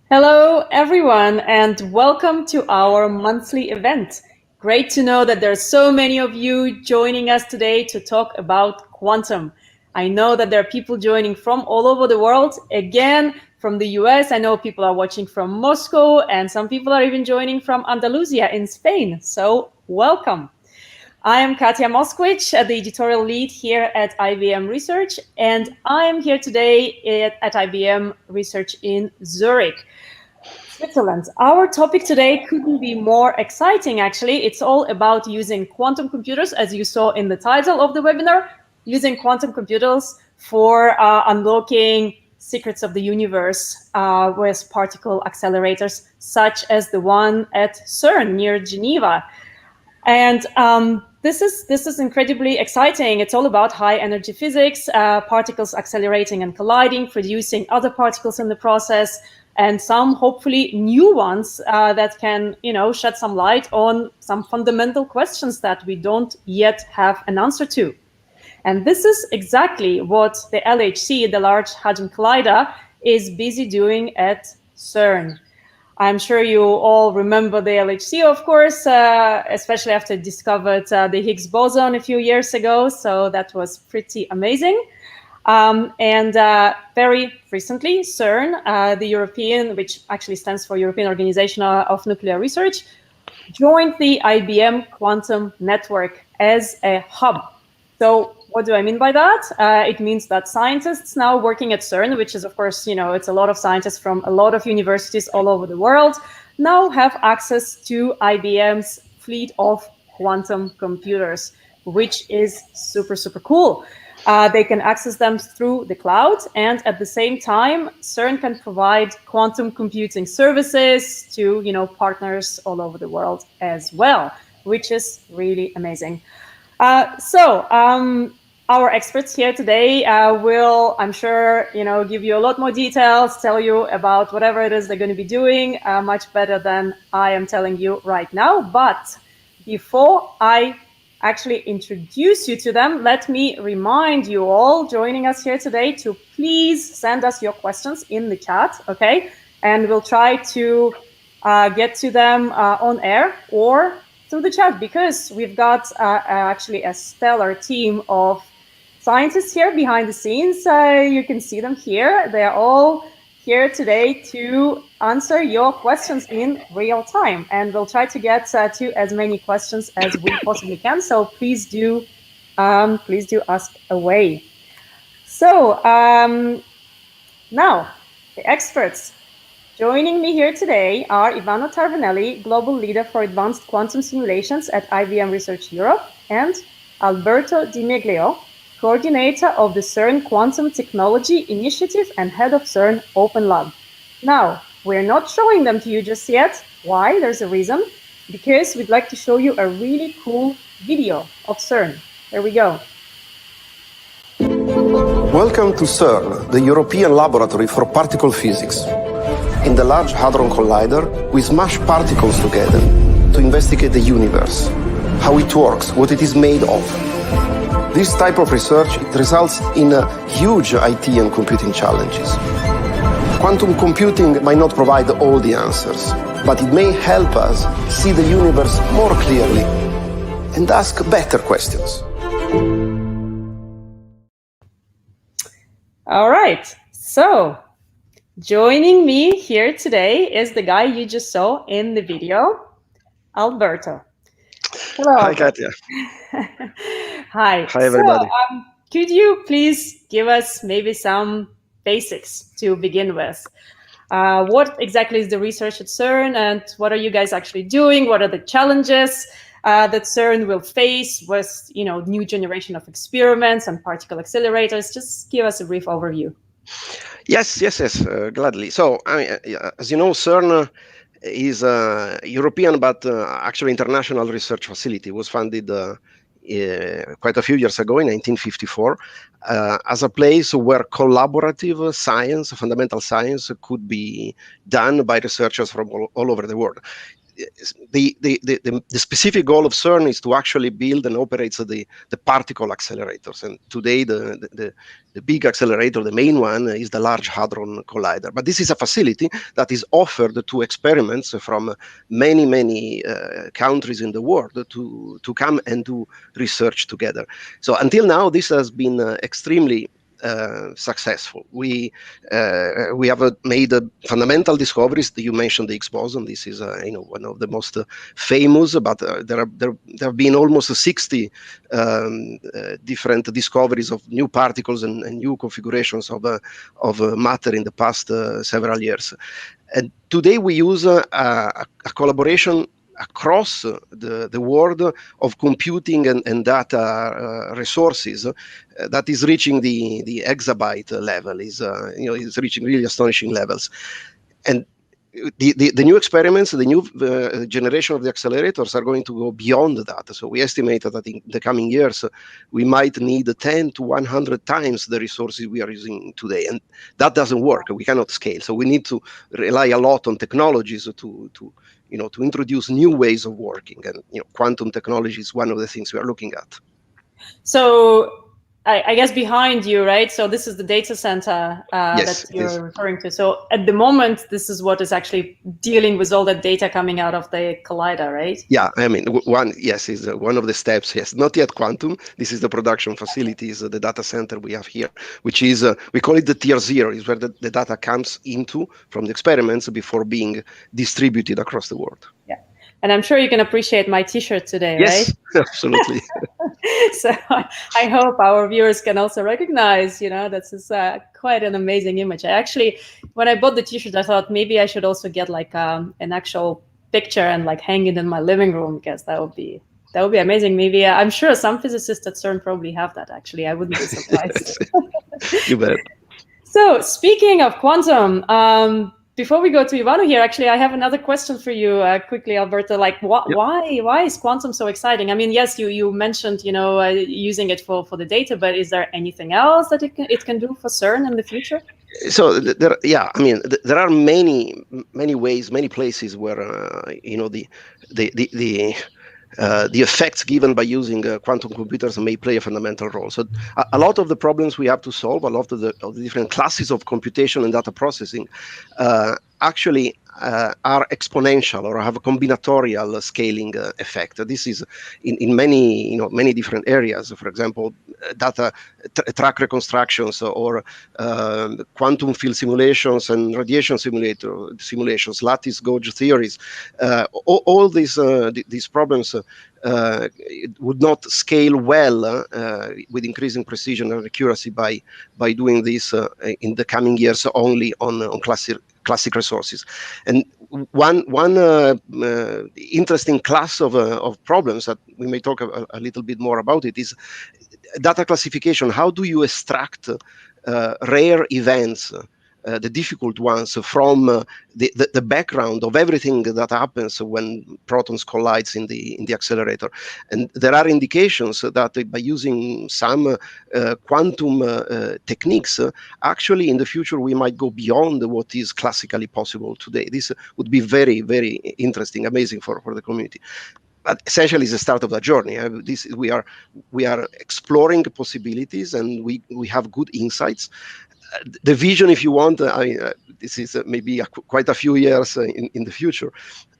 Hello, everyone, and welcome to our monthly event. Great to know that there are so many of you joining us today to talk about quantum. I know that there are people joining from all over the world. Again, from the US, I know people are watching from Moscow, and some people are even joining from Andalusia in Spain. So welcome. I am Katja Moskowitz, the editorial lead here at IBM Research, and I am here today at IBM Research in Zurich, Switzerland. Our topic today couldn't be more exciting, actually. It's all about using quantum computers, as you saw in the title of the webinar, using quantum computers for unlocking secrets of the universe with particle accelerators, such as the one at CERN near Geneva. And this is incredibly exciting. It's all about high energy physics, particles accelerating and colliding, producing other particles in the process, and some hopefully new ones that can, shed some light on some fundamental questions that we don't yet have an answer to. And this is exactly what the LHC, the Large Hadron Collider, is busy doing at CERN. I'm sure you all remember the LHC, of course, especially after it discovered the Higgs boson a few years ago. So that was pretty amazing. And very recently, CERN, the European, which actually stands for European Organization of Nuclear Research, joined the IBM Quantum Network as a hub. So what do I mean by that? It means that scientists now working at CERN, which is, of course, it's a lot of scientists from a lot of universities all over the world, now have access to IBM's fleet of quantum computers, which is super, super cool. They can access them through the cloud, and at the same time, CERN can provide quantum computing services to, partners all over the world as well, which is really amazing. Our experts here today will, I'm sure, give you a lot more details, tell you about whatever it is they're going to be doing, much better than I am telling you right now. But before I actually introduce you to them, let me remind you all joining us here today to please send us your questions in the chat, okay? And we'll try to get to them on air or through the chat, because we've got actually a stellar team of scientists here behind the scenes. You can see them here. They are all here today to answer your questions in real time, and we'll try to get to as many questions as we possibly can. So please do ask away. So now the experts. Joining me here today are Ivano Tarvanelli, Global Leader for Advanced Quantum Simulations at IBM Research Europe, and Alberto Di Meglio, Coordinator of the CERN Quantum Technology Initiative and Head of CERN Open Lab. Now, we're not showing them to you just yet. Why? There's a reason. Because we'd like to show you a really cool video of CERN. There we go. Welcome to CERN, the European Laboratory for Particle Physics. In the Large Hadron Collider, we smash particles together to investigate the universe, how it works, what it is made of. This type of research results in huge IT and computing challenges. Quantum computing might not provide all the answers, but it may help us see the universe more clearly and ask better questions. All right, so joining me here today is the guy you just saw in the video, Alberto. Hello. Hi, Katya. Hi. Hi, everybody. So, could you please give us maybe some basics to begin with? What exactly is the research at CERN, and what are you guys actually doing? What are the challenges that CERN will face with, new generation of experiments and particle accelerators? Just give us a brief overview. Yes, gladly. So, as you know, CERN is a European but actually international research facility. It was founded quite a few years ago in 1954 as a place where collaborative science, fundamental science, could be done by researchers from all over the world. The specific goal of CERN is to actually build and operate the particle accelerators. And today, the big accelerator, the main one, is the Large Hadron Collider. But this is a facility that is offered to experiments from many countries in the world to come and do research together. So until now, this has been extremely successful. We have made fundamental discoveries. You mentioned the Higgs boson. This is one of the most famous, but there have been almost 60 different discoveries of new particles and new configurations of matter in the past several years. And today we use a collaboration across the world of computing and data resources that is reaching the exabyte level, is reaching really astonishing levels. And the new experiments, the new generation of the accelerators are going to go beyond that. So we estimate that in the coming years, we might need 10 to 100 times the resources we are using today. And that doesn't work. We cannot scale. So we need to rely a lot on technologies to introduce new ways of working. And quantum technology is one of the things we are looking at. So I guess behind you, right? So this is the data center Yes, that you're referring to. So at the moment, this is what is actually dealing with all that data coming out of the collider, right? Yeah, I mean, is one of the steps. Yes, not yet quantum. This is the production facilities, the data center we have here, which is, we call it the tier 0, is where the data comes into from the experiments before being distributed across the world. Yeah. And I'm sure you can appreciate my T-shirt today, yes, right? Yes, absolutely. So I hope our viewers can also recognize, this is quite an amazing image. When I bought the T-shirt, I thought maybe I should also get like an actual picture and like hang it in my living room, because that would be amazing. Maybe I'm sure some physicists at CERN probably have that. Actually, I wouldn't be surprised. You bet. So speaking of quantum. Before we go to Ivano here, actually, I have another question for you quickly, Alberto. Like, why is quantum so exciting? I mean, yes, you mentioned, using it for the data, but is there anything else that it can do for CERN in the future? So there are many ways, many places where the effects given by using quantum computers may play a fundamental role. So a lot of the problems we have to solve, a lot of the different classes of computation and data processing, actually are exponential or have a combinatorial scaling effect. This is in many different areas. For example, data track reconstructions or quantum field simulations and radiation simulations, lattice gauge theories. All these problems would not scale well with increasing precision and accuracy by doing this in the coming years only on classic resources. And one interesting class of problems that we may talk a little bit more about it is data classification. How do you extract rare events, the difficult ones, from the background of everything that happens when protons collides in the accelerator? And there are indications that by using some quantum techniques, actually in the future we might go beyond what is classically possible today. This would be very, very interesting, amazing for the community. But essentially, it's the start of the journey. We are exploring possibilities, and we have good insights. The vision, if you want, this is maybe quite a few years in the future.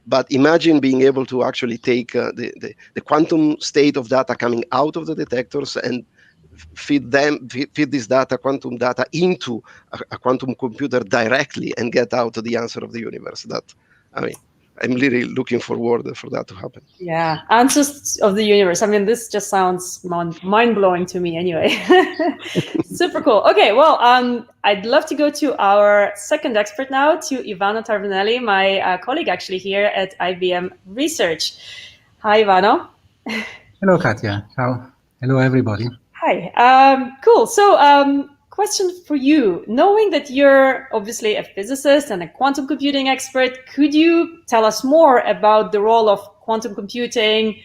But imagine being able to actually take the quantum state of data coming out of the detectors and feed this quantum data into a quantum computer directly and get out the answer of the universe. I'm really looking forward for that to happen. Yeah, answers of the universe. I mean, this just sounds mind-blowing to me anyway. Super cool. Okay, well, I'd love to go to our second expert now, to Ivano Tarvanelli, my colleague actually here at IBM Research. Hi, Ivano. Hello, Katia. Ciao. Hello, everybody. Hi. Cool. So, question for you. Knowing that you're obviously a physicist and a quantum computing expert, could you tell us more about the role of quantum computing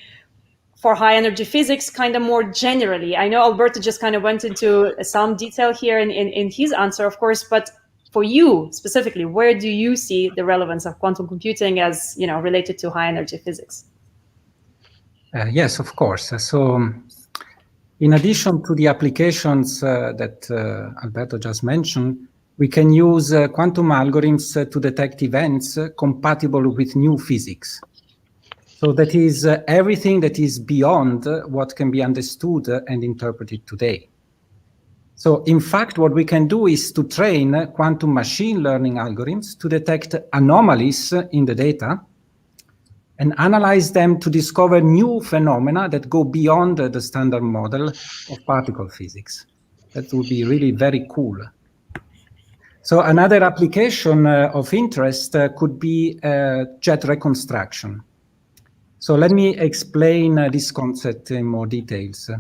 for high energy physics, kind of more generally? I know Alberto just kind of went into some detail here in his answer, of course, but for you specifically, where do you see the relevance of quantum computing as, related to high energy physics? Yes, of course. So, in addition to the applications that Alberto just mentioned, we can use quantum algorithms to detect events compatible with new physics. So that is everything that is beyond what can be understood and interpreted today. So in fact, what we can do is to train quantum machine learning algorithms to detect anomalies in the data and analyze them to discover new phenomena that go beyond the standard model of particle physics. That would be really very cool. So another application of interest could be jet reconstruction. So let me explain this concept in more details.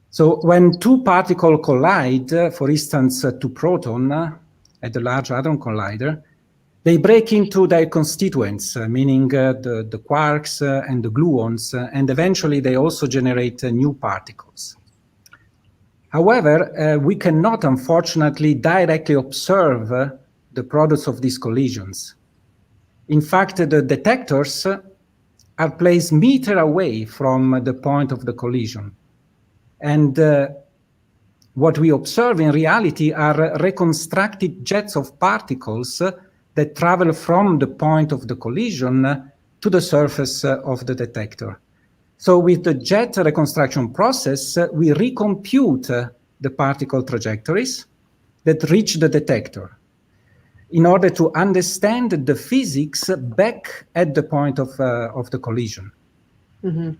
So when two particles collide, for instance, two protons at the Large Hadron Collider, they break into their constituents, meaning the quarks and the gluons, and eventually they also generate new particles. However, we cannot, unfortunately, directly observe the products of these collisions. In fact, the detectors are placed meters away from the point of the collision. And what we observe in reality are reconstructed jets of particles that travel from the point of the collision to the surface of the detector. So with the jet reconstruction process, we recompute the particle trajectories that reach the detector in order to understand the physics back at the point of the collision. Mm-hmm.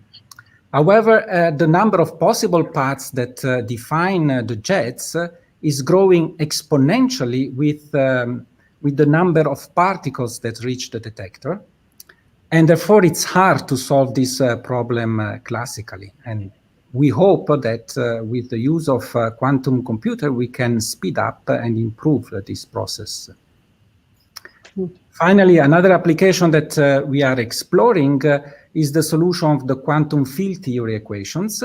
However, the number of possible paths that define the jets is growing exponentially with the number of particles that reach the detector. And therefore, it's hard to solve this problem classically. And we hope that with the use of quantum computer, we can speed up and improve this process. Finally, another application that we are exploring is the solution of the quantum field theory equations.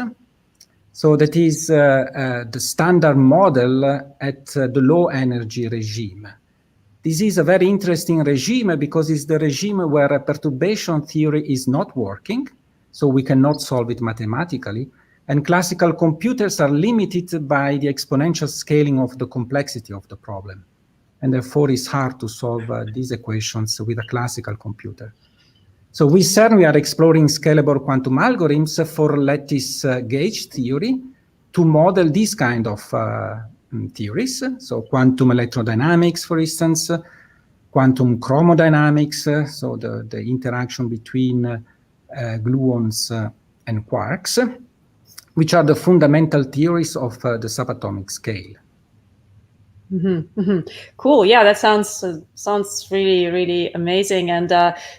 So that is the standard model at the low energy regime. This is a very interesting regime because it's the regime where a perturbation theory is not working, so we cannot solve it mathematically, and classical computers are limited by the exponential scaling of the complexity of the problem. and therefore it's hard to solve these equations with a classical computer. So we certainly are exploring scalable quantum algorithms for lattice gauge theory to model these kind of theories. So quantum electrodynamics, for instance, quantum chromodynamics, so the interaction between gluons and quarks, which are the fundamental theories of the subatomic scale. Mm-hmm, mm-hmm. Cool. Yeah, that sounds really, really amazing. And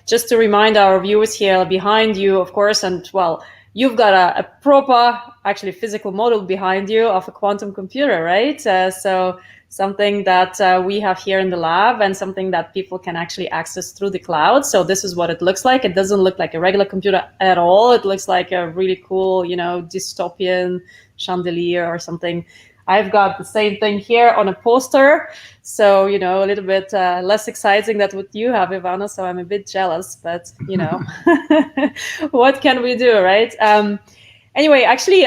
just to remind our viewers here, behind you, of course, and well, you've got a proper, actually physical model behind you of a quantum computer, right? So something that we have here in the lab and something that people can actually access through the cloud. So this is what it looks like. It doesn't look like a regular computer at all. It looks like a really cool, dystopian chandelier or something. I've got the same thing here on a poster. So, a little bit less exciting than what you have, Ivana. So I'm a bit jealous, but, what can we do, right? Anyway, actually,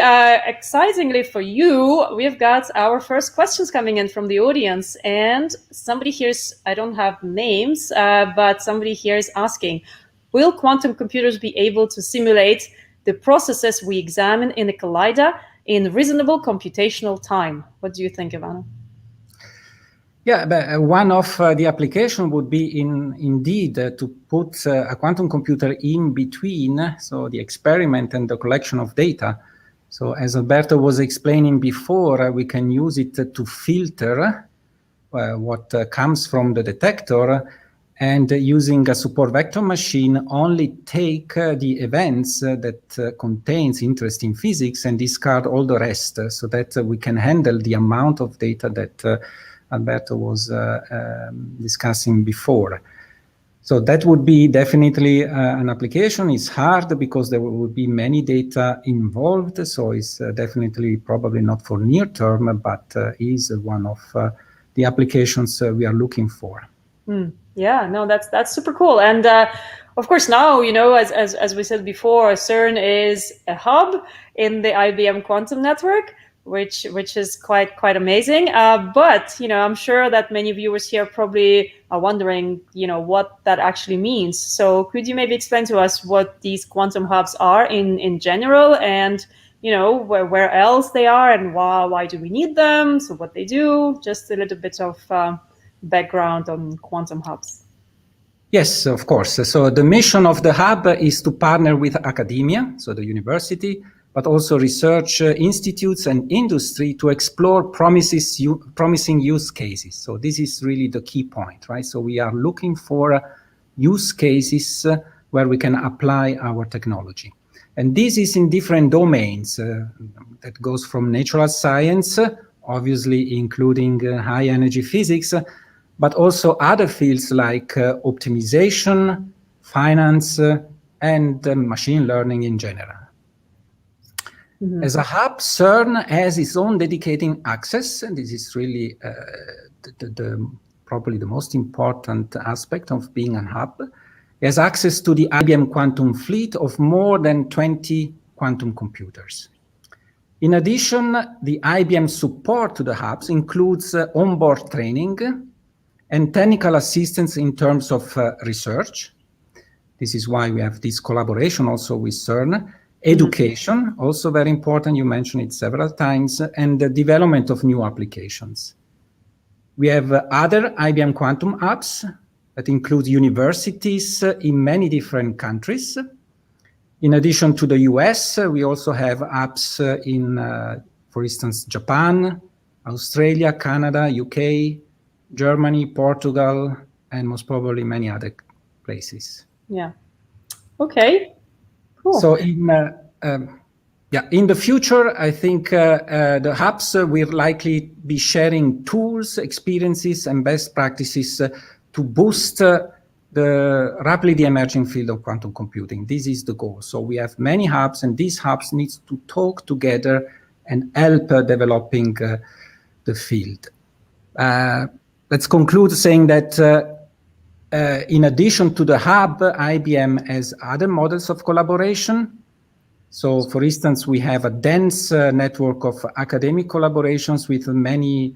excitingly for you, we've got our first questions coming in from the audience. And somebody here's, I don't have names, but somebody here is asking, will quantum computers be able to simulate the processes we examine in a collider in reasonable computational time? What do you think, Ivana? Yeah, but one of the application would be indeed to put a quantum computer in between, so the experiment and the collection of data. So as Alberto was explaining before, we can use it to filter what comes from the detector, and using a support vector machine only take the events that contains interest in physics and discard all the rest, so that we can handle the amount of data that Alberto was discussing before. So that would be definitely an application. It's hard because there will be many data involved, so it's definitely probably not for near term, but is one of the applications we are looking for. Yeah, no, that's super cool. And of course, now, as we said before, CERN is a hub in the IBM quantum network, which is quite amazing. But I'm sure that many viewers here probably are wondering, what that actually means. So could you maybe explain to us what these quantum hubs are in general, and where else they are, and why do we need them? So what they do, just a little bit of background on quantum hubs. Yes, of course. So the mission of the hub is to partner with academia, so the university, but also research institutes and industry to explore promising use cases. So this is really the key point, right? So we are looking for use cases where we can apply our technology. And this is in different domains. That goes from natural science, obviously including high energy physics, but also other fields like optimization, finance, and machine learning in general. Mm-hmm. As a hub, CERN has its own dedicated access, and this is really probably the most important aspect of being a hub. It has access to the IBM quantum fleet of more than 20 quantum computers. In addition, the IBM support to the hubs includes onboard training and technical assistance in terms of research. This is why we have this collaboration also with CERN. Education, also very important, you mentioned it several times, and the development of new applications. We have other IBM quantum hubs that include universities in many different countries. In addition to the US, we also have hubs in, for instance, Japan, Australia, Canada, UK, Germany, Portugal, and most probably many other places. Yeah. Okay. Cool. So in the future, I think the hubs will likely be sharing tools, experiences, and best practices to boost the rapidly emerging field of quantum computing. This is the goal. So we have many hubs, and these hubs need to talk together and help developing the field. Let's conclude saying that in addition to the hub, IBM has other models of collaboration. So, for instance, we have a dense network of academic collaborations with many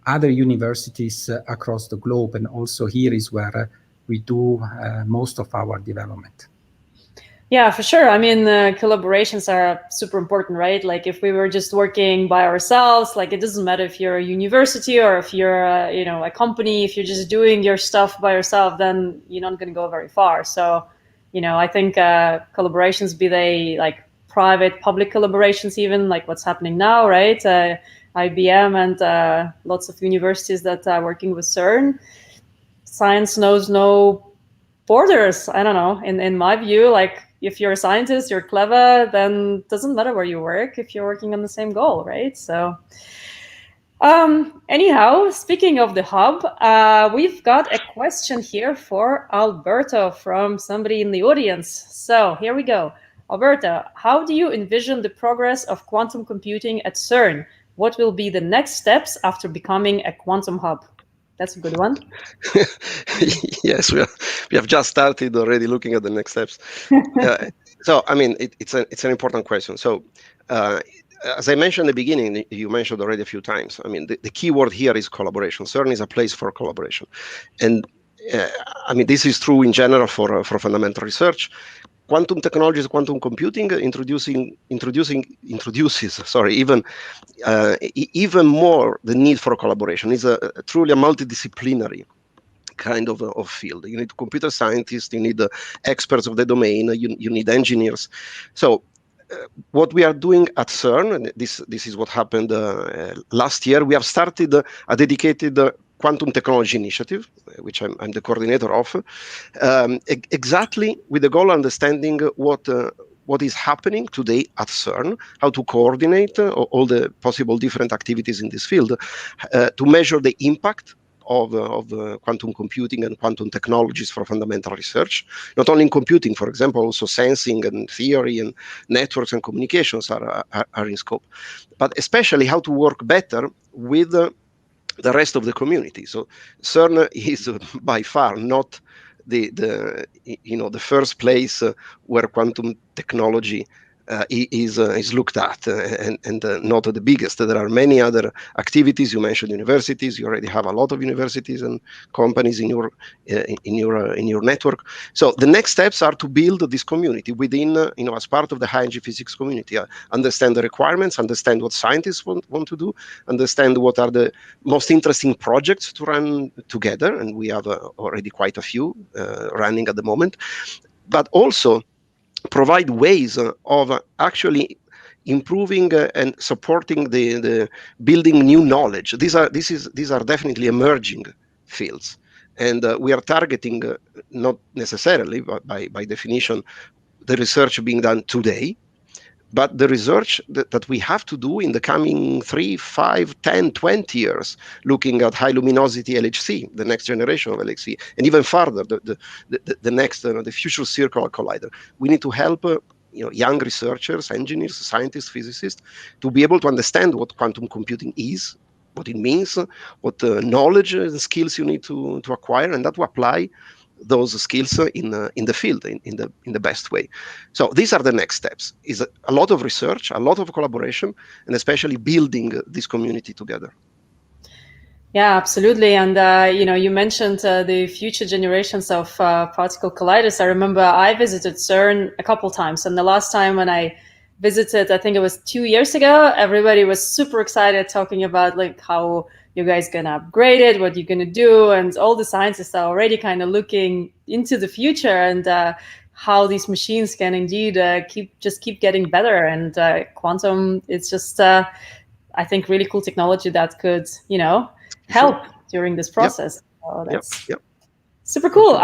other universities across the globe. And also here is where we do most of our development. Yeah, for sure. I mean, collaborations are super important, right? Like if we were just working by ourselves, like it doesn't matter if you're a university or if you're, a company, if you're just doing your stuff by yourself, then you're not going to go very far. So, I think collaborations, be they like private, public collaborations, even like what's happening now, right? IBM and lots of universities that are working with CERN. Science knows no borders. I don't know. In my view, like if you're a scientist, you're clever, then it doesn't matter where you work if you're working on the same goal, right? So anyhow, speaking of the hub, we've got a question here for Alberto from somebody in the audience. So here we go. Alberto, how do you envision the progress of quantum computing at CERN? What will be the next steps after becoming a quantum hub? That's a good one. Yes, we have just started already looking at the next steps. So, I mean, it's an important question. So, as I mentioned at the beginning, you mentioned already a few times. I mean, the key word here is collaboration. CERN is a place for collaboration, and I mean, this is true in general for fundamental research. Quantum technologies, quantum computing introduces even more the need for collaboration. It's truly a multidisciplinary kind of field. You need computer scientists, you need experts of the domain, you need engineers. So what we are doing at CERN, and this is what happened last year, we have started a dedicated quantum technology initiative, which I'm the coordinator of, exactly with the goal of understanding what is happening today at CERN, how to coordinate all the possible different activities in this field, to measure the impact of quantum computing and quantum technologies for fundamental research, not only in computing, for example, also sensing and theory and networks and communications are in scope, but especially how to work better with the rest of the community. So CERN is by far not the first place where quantum technology is looked at, and not the biggest. There are many other activities. You mentioned universities. You already have a lot of universities and companies in your network. So the next steps are to build this community within, as part of the high energy physics community. Understand the requirements, understand what scientists want to do, understand what are the most interesting projects to run together, and we have already quite a few running at the moment, but also provide ways of actually improving and supporting the building new knowledge. These are definitely emerging fields, and we are targeting not necessarily by definition the research being done today, but the research that we have to do in the coming 3, 5, 10, 20 years, looking at high luminosity LHC, the next generation of LHC, and even further, the next, the future circular collider. We need to help young researchers, engineers, scientists, physicists, to be able to understand what quantum computing is, what it means, what knowledge and skills you need to acquire, and that to apply those skills in the field in the best way. So these are the next steps: is a lot of research, a lot of collaboration, and especially building this community together. Yeah, absolutely. And you mentioned the future generations of particle colliders. I remember I visited CERN a couple times, and the last time when I visited, I think it was 2 years ago, everybody was super excited, talking about like how you guys gonna upgrade it, what you're gonna do, and all the scientists are already kind of looking into the future and how these machines can indeed keep getting better. And quantum is just I think really cool technology that could help during this process. So that's super cool.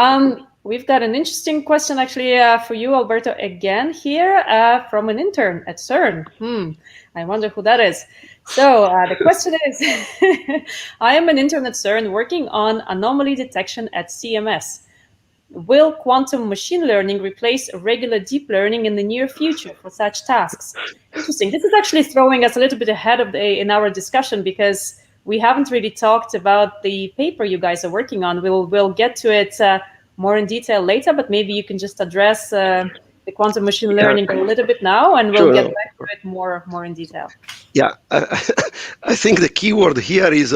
We've got an interesting question actually for you, Alberto, again here from an intern at CERN. I wonder who that is. So the question is, I am an intern at CERN working on anomaly detection at CMS. Will quantum machine learning replace regular deep learning in the near future for such tasks? Interesting. This is actually throwing us a little bit ahead of in our discussion, because we haven't really talked about the paper you guys are working on. We'll get to it more in detail later, but maybe you can just address the quantum machine learning a little bit now, and we'll get back to it more in detail. Yeah, I think the key word here is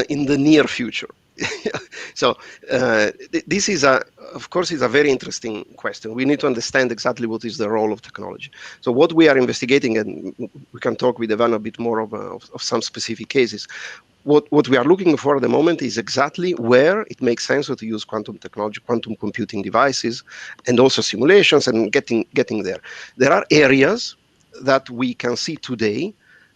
in the near future. So this is of course, is a very interesting question. We need to understand exactly what is the role of technology. So what we are investigating, and we can talk with Ivan a bit more of some specific cases. What we are looking for at the moment is exactly where it makes sense to use quantum technology, quantum computing devices, and also simulations, and getting there. There are areas that we can see today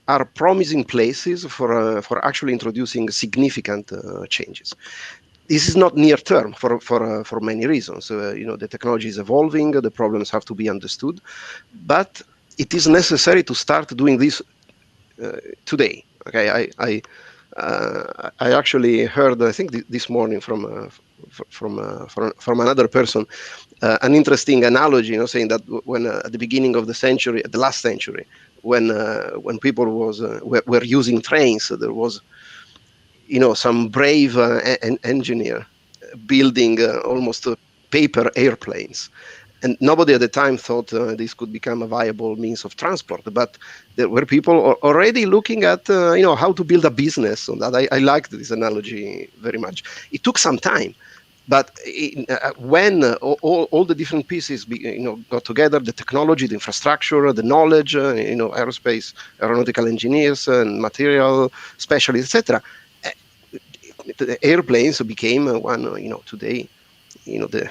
are promising places for actually introducing significant changes. This is not near term for many reasons. The technology is evolving, the problems have to be understood, but it is necessary to start doing this today. Okay, I actually heard, I think this morning from another person, an interesting analogy, saying that when at the beginning of the century, the last century, when people were using trains, there was some brave engineer building almost paper airplanes. And nobody at the time thought this could become a viable means of transport. But there were people already looking at how to build a business on that. I liked this analogy very much. It took some time. But when all the different pieces got together, the technology, the infrastructure, the knowledge, aerospace, aeronautical engineers and material specialists, etc., the airplanes became one. Today, the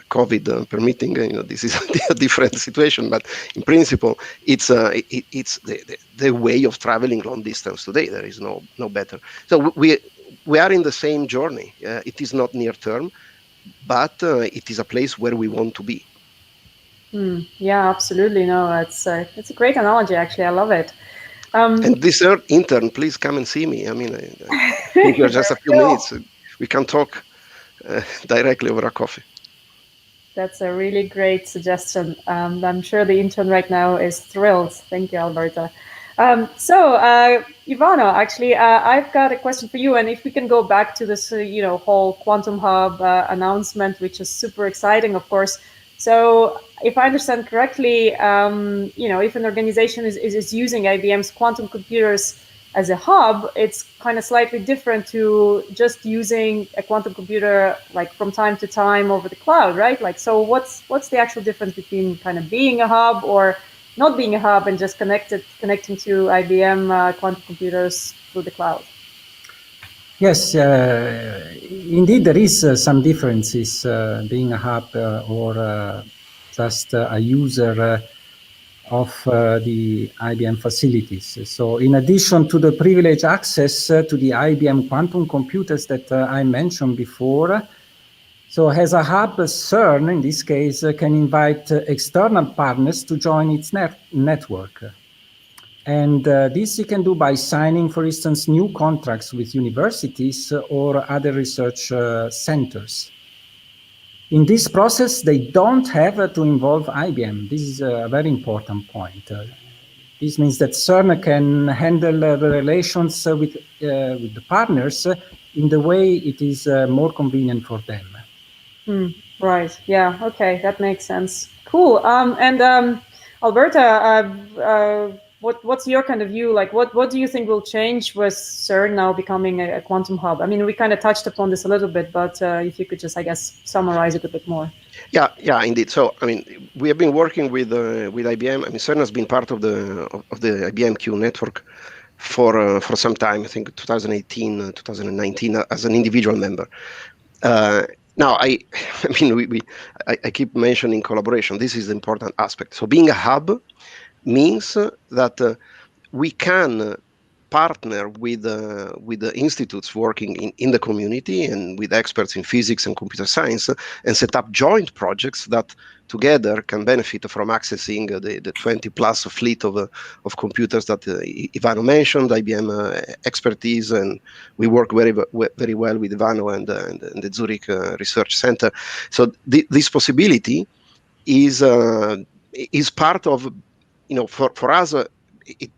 COVID permitting, this is a different situation, but in principle, it's the way of traveling long distance today. There is no better. So we are in the same journey. It is not near term, but it is a place where we want to be. Yeah, absolutely. No, it's a great analogy. Actually, I love it. And this intern, please come and see me. I mean, I think you're just a few minutes. We can talk directly over a coffee. That's a really great suggestion. I'm sure the intern right now is thrilled. Thank you, Alberta. Ivano, actually, I've got a question for you. And if we can go back to this, whole Quantum Hub announcement, which is super exciting, of course. So if I understand correctly, if an organization is using IBM's quantum computers as a hub, it's kind of slightly different to just using a quantum computer like from time to time over the cloud, right? Like, so what's the actual difference between kind of being a hub or not being a hub and just connecting to IBM quantum computers through the cloud? Yes, indeed there is some differences being a hub or just a user of the IBM facilities. So in addition to the privileged access to the IBM quantum computers that I mentioned before, so as a hub, CERN, in this case, can invite external partners to join its network. And this you can do by signing, for instance, new contracts with universities or other research centers. In this process, they don't have to involve IBM. This is a very important point. This means that CERN can handle the relations with the partners in the way it is more convenient for them. Right. Yeah. Okay. That makes sense. Cool. Alberta, what's your kind of view? Like, what do you think will change with CERN now becoming a quantum hub? I mean, we kind of touched upon this a little bit, but if you could just, I guess, summarize it a bit more. Yeah, indeed. So, I mean, we have been working with IBM. I mean, CERN has been part of the IBM Q network for some time. I think 2018, 2019, as an individual member. Now, I keep mentioning collaboration. This is the important aspect. So, being a hub means that we can partner with the institutes working in the community and with experts in physics and computer science and set up joint projects that together can benefit from accessing the 20 plus fleet of computers that Ivano mentioned, IBM expertise, and we work very well with Ivano and the Zurich Research Center. So this possibility is part of, for us,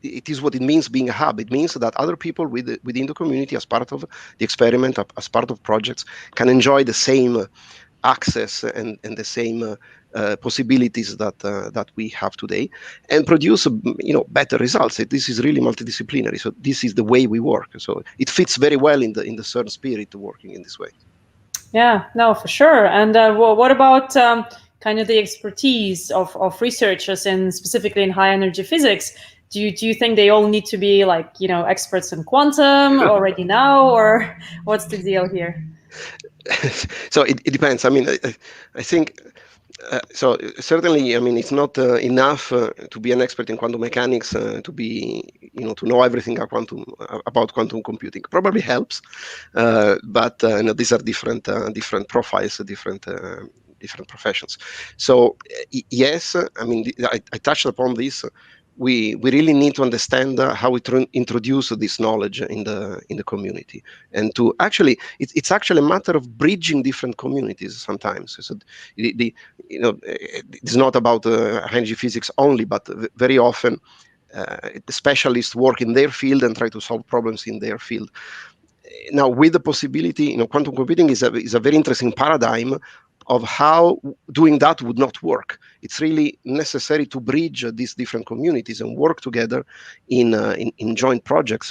it is what it means being a hub. It means that other people within the community, as part of the experiment, as part of projects, can enjoy the same access and the same possibilities that we have today, and produce better results. This is really multidisciplinary. So this is the way we work. So it fits very well in the CERN spirit, working in this way. Yeah, no, for sure. And what about kind of the expertise of researchers, and specifically in high energy physics? Do you think they all need to be like, experts in quantum already now, or what's the deal here? So it depends. I mean, I think. So certainly, I mean, it's not enough to be an expert in quantum mechanics to be, to know everything about quantum computing. Probably helps, but these are different profiles, different professions. So yes, I mean, I touched upon this. We really need to understand how we introduce this knowledge in the community, and to actually it's actually a matter of bridging different communities sometimes. So it's not about high energy physics only, but very often the specialists work in their field and try to solve problems in their field. Now, with the possibility, quantum computing is a very interesting paradigm of how doing that would not work. It's really necessary to bridge these different communities and work together in joint projects.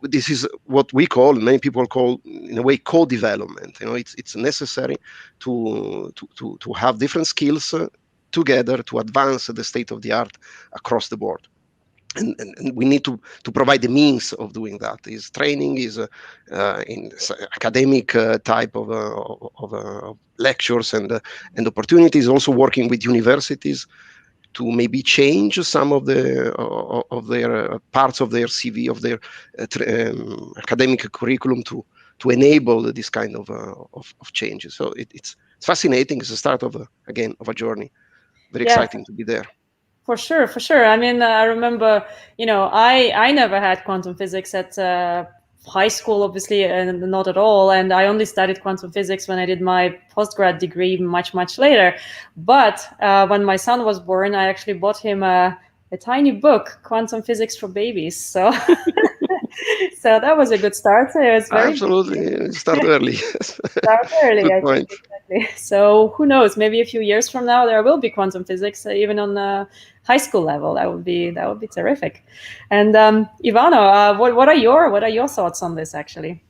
This is what we call, many people call, in a way, co-development. It's necessary to have different skills together to advance the state of the art across the board. And we need to provide the means of doing that. Is training, is in academic type of lectures and opportunities. Also working with universities to maybe change some of their parts of their CV, of their academic curriculum to enable this kind of changes. So it's fascinating. It's the start of a journey. Very exciting to be there. For sure, for sure. I mean, I remember, I never had quantum physics at high school, obviously, and not at all. And I only studied quantum physics when I did my postgrad degree much, much later. But when my son was born, I actually bought him a tiny book, Quantum Physics for Babies. So so that was a good start. So it was very absolutely start early. Start early, I think, exactly. So who knows? Maybe a few years from now there will be quantum physics even on the high school level. That would be terrific. And Ivano, what are your thoughts on this actually?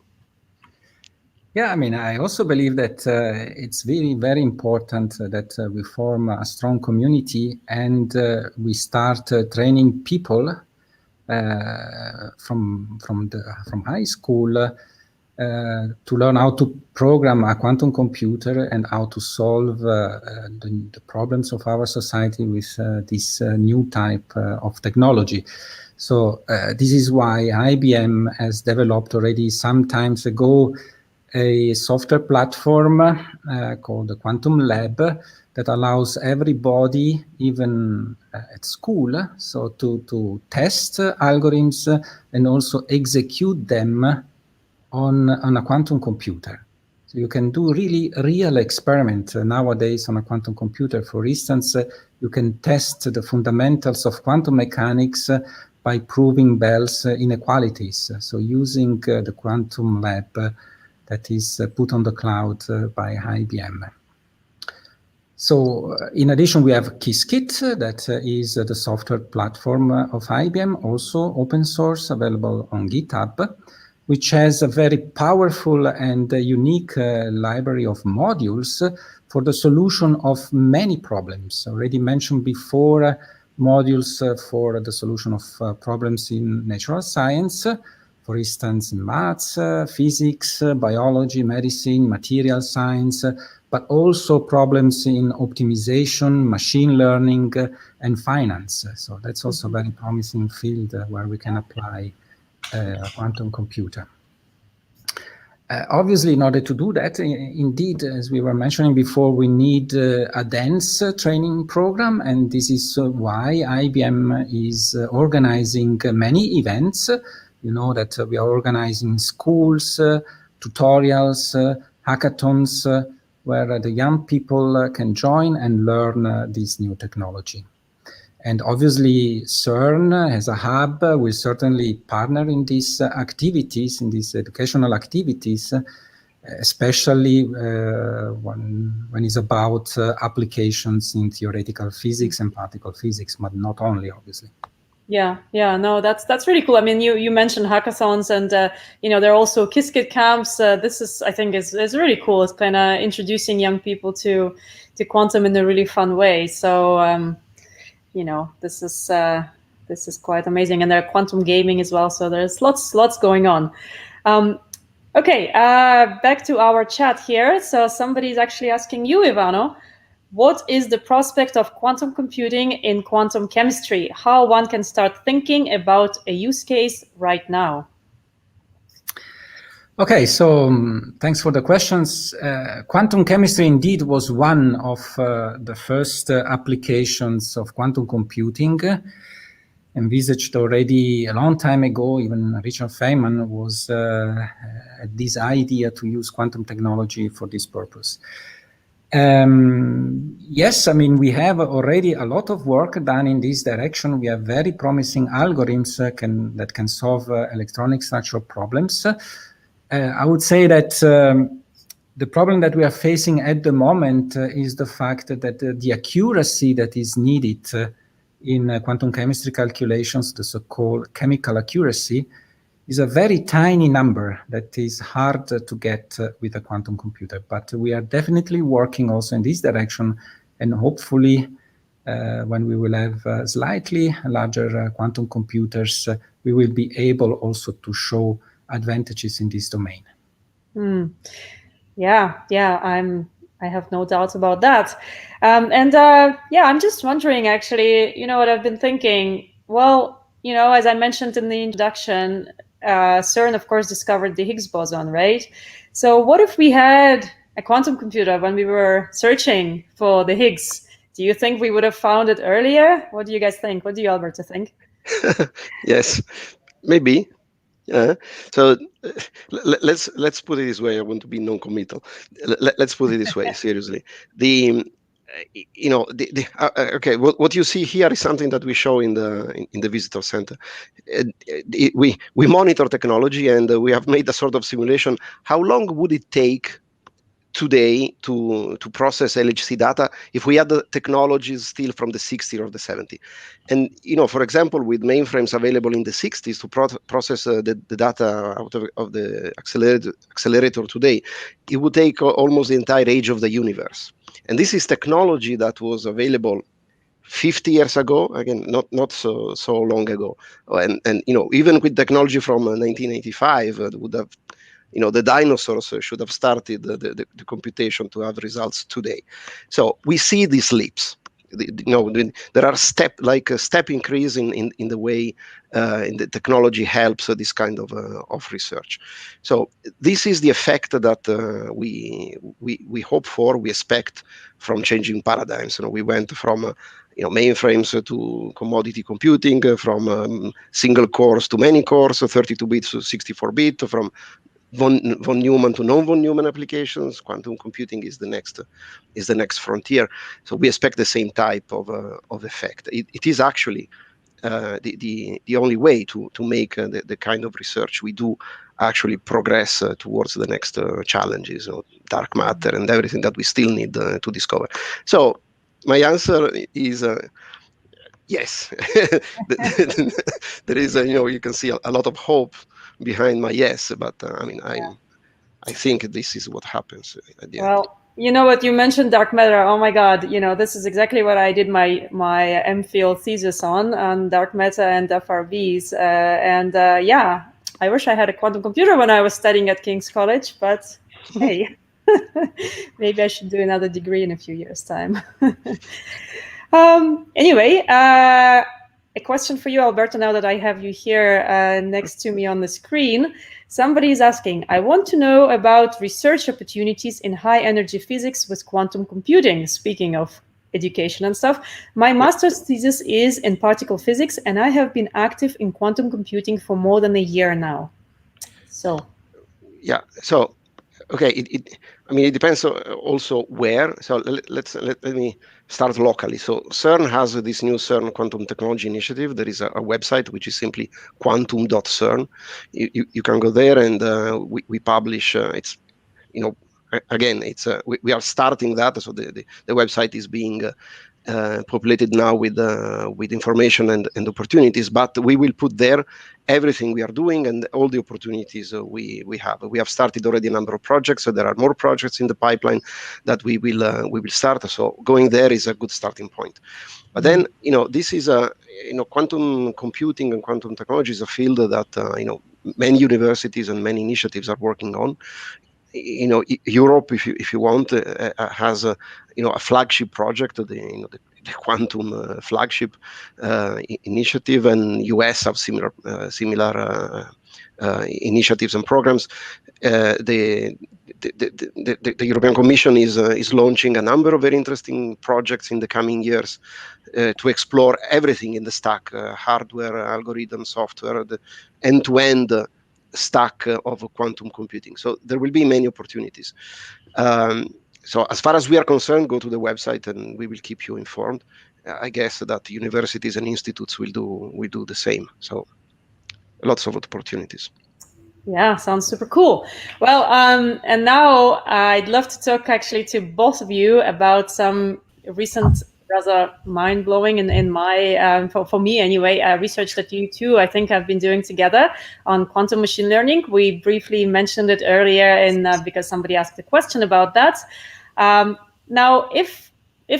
Yeah, I mean, I also believe that it's very, very important that we form a strong community and we start training people from high school to learn how to program a quantum computer and how to solve the problems of our society with this new type of technology. So this is why IBM has developed already some time ago a software platform called the Quantum Lab that allows everybody, even at school, so to test algorithms and also execute them on a quantum computer. So you can do really real experiment nowadays on a quantum computer. For instance, you can test the fundamentals of quantum mechanics by proving Bell's inequalities. So using the Quantum Lab that is put on the cloud by IBM. So in addition, we have Qiskit, that is the software platform of IBM, also open source, available on GitHub, which has a very powerful and unique library of modules for the solution of many problems. Already mentioned before, modules for the solution of problems in natural science, for instance, in maths, physics, biology, medicine, material science, but also problems in optimization, machine learning, and finance. So that's also a very promising field where we can apply a quantum computer. Obviously, in order to do that, indeed, as we were mentioning before, we need a dense training program, and this is why IBM is organizing many events. You know that we are organizing schools, tutorials, hackathons, where the young people can join and learn this new technology. And obviously, CERN as a hub will certainly partner in these activities, in these educational activities. especially when it's about applications in theoretical physics and particle physics, but not only, obviously. Yeah, no, that's really cool. I mean, you mentioned hackathons, and there are also Qiskit camps. This is, I think, is really cool. It's kind of introducing young people to quantum in a really fun way. So this is quite amazing, and there are quantum gaming as well. So there's lots going on. Okay, back to our chat here. So somebody's actually asking you, Ivano, what is the prospect of quantum computing in quantum chemistry? How one can start thinking about a use case right now? Okay, so thanks for the questions. Quantum chemistry indeed was one of the first applications of quantum computing, envisaged already a long time ago. Even Richard Feynman was this idea to use quantum technology for this purpose. Yes, I mean, we have already a lot of work done in this direction. We have very promising algorithms that can solve electronic structural problems. I would say that the problem that we are facing at the moment is the fact that the accuracy that is needed in quantum chemistry calculations, the so-called chemical accuracy, is a very tiny number that is hard to get with a quantum computer. But we are definitely working also in this direction, and hopefully when we will have slightly larger quantum computers, we will be able also to show advantages in this domain. Yeah, I have no doubts about that. I'm just wondering, actually, what I've been thinking. Well, as I mentioned in the introduction, CERN, of course, discovered the Higgs boson, right? So what if we had a quantum computer when we were searching for the Higgs? Do you think we would have found it earlier? What do you guys think? What do you, Alberto, think? Yes, maybe. So let's put it this way. I want to be non-committal. Let's put it this way. Seriously, okay. What you see here is something that we show in the visitor center. We monitor technology, and we have made a sort of simulation. How long would it take today to process LHC data if we had the technologies still from the 60s or the 70s? And for example, with mainframes available in the 60s to process the data out of the accelerator today, it would take almost the entire age of the universe. And this is technology that was available 50 years ago, again, not so long ago. And even with technology from 1985, would have, the dinosaurs should have started the computation to have results today. So we see these leaps. There are step increase in the way in the technology helps this kind of research. So this is the effect that we hope for, we expect from changing paradigms. We went from mainframes to commodity computing, from single cores to many cores, 32 bits to 64-bit, from von Neumann to non-von Neumann applications. Quantum computing is the next frontier. So we expect the same type of effect. It is actually the only way to make the kind of research we do actually progress towards the next challenges, dark matter and everything that we still need to discover. So my answer is yes. There is you can see a lot of hope behind my yes, but I think this is what happens at the end. Well, you know what, you mentioned dark matter. Oh my God, this is exactly what I did my MPhil thesis on dark matter and FRBs. I wish I had a quantum computer when I was studying at King's College, but hey, maybe I should do another degree in a few years' time. Anyway, a question for you, Alberto, now that I have you here next to me on the screen. Somebody is asking, I want to know about research opportunities in high energy physics with quantum computing. Speaking of education and stuff, my master's thesis is in particle physics, and I have been active in quantum computing for more than a year now. So, yeah. So, okay. It depends also where. So let me start locally. So CERN has this new CERN Quantum Technology Initiative. There is a website which is simply quantum.cern. You can go there, and we publish. It's again, it's we are starting that, so the website is being populated now with information and opportunities, but we will put there everything we are doing and all the opportunities we have. We have started already a number of projects, so there are more projects in the pipeline that we will start. So going there is a good starting point. But then, this is quantum computing and quantum technology is a field that many universities and many initiatives are working on. Europe, if you want, has a flagship project, the quantum flagship initiative, and US have similar initiatives and programs. The European Commission is launching a number of very interesting projects in the coming years to explore everything in the stack: hardware, algorithm, software, the end-to-end stack of quantum computing. So there will be many opportunities. So as far as we are concerned, go to the website and we will keep you informed. I guess that universities and institutes will do the same. So lots of opportunities. Yeah, sounds super cool. Well, and now I'd love to talk actually to both of you about some recent, rather mind-blowing in my, for me anyway, research that you two, I think, have been doing together on quantum machine learning. We briefly mentioned it earlier because somebody asked a question about that. Now, if